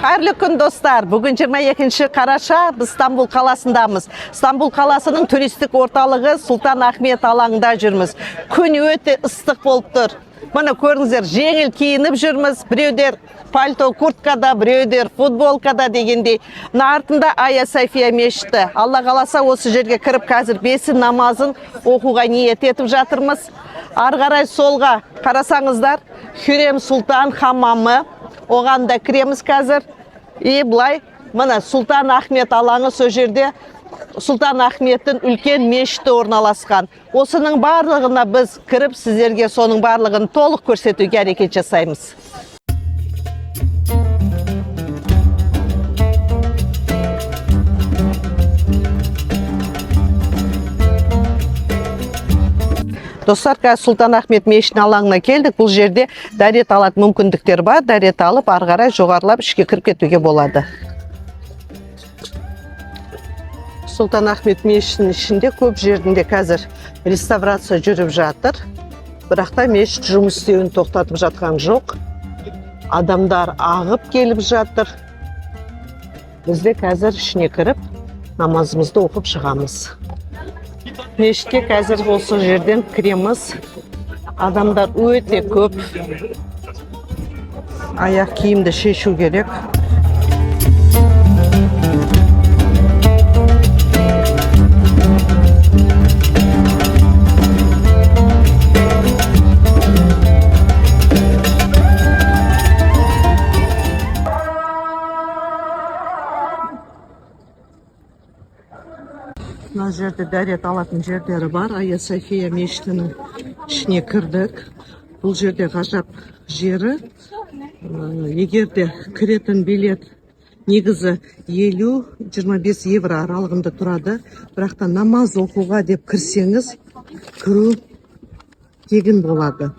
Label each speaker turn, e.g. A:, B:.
A: Қайырлы күн достар. Бүгін 22 қараша біз Стамбул қаласындамыз. Стамбул қаласының туристік орталығы Сұлтан Ахмет алаңында жүрміз. Күн өте ыстық болып тұр. Мұны көріңіздер, жеңіл киініп жүрміз. Біреудер пальто курткада, біреудер футболкада дегендей. Артында Айя София мешіті. Алла қаласа осы жерге кіріп қазір бесін намазын оқуға ниет етіп жатырмыз. Ары қарай солға қарасаңыздар, Хюрем Сұлтан хамамы. Оған да кіреміз қазір. Бұлай, мына Сұлтан Ахмет алаңы сол жерде Сұлтан Ахметтің үлкен мешіті орналасқан. Осының барлығына біз кіріп, сіздерге соның барлығын толық көрсетуге әрекет жасаймыз. Достар, Сұлтан Ахмет мешітінің алаңына келдік. Бұл жерде дәрет алатын мүмкіндіктер бар. Дәрет алып, ары қарай жоғарылап ішке кіріп кетуге болады. Сұлтан Ахмет мешітінің ішінде көп жерінде қазір реставрация жүріп жатыр. Бірақ та мешіт жұмыс істеуін тоқтатып жатқан жоқ. Адамдар ағып келіп жатыр. Біз де қазір ішіне кіріп, намазымызды оқып шығамыз. Мешітке қазір осы жерден кіреміз. Адамдар өте көп. Аяқ киімді шешу керек. Мына жерде дәрет алатын жерлері бар. Айя София мешітінің ішіне кірдік. Бұл жерде ғажап жері. Егерде кіретін билет негізі 50-25 евро аралығында тұрады. Бірақта намаз оқуға деп кірсеңіз, кіру тегін болады.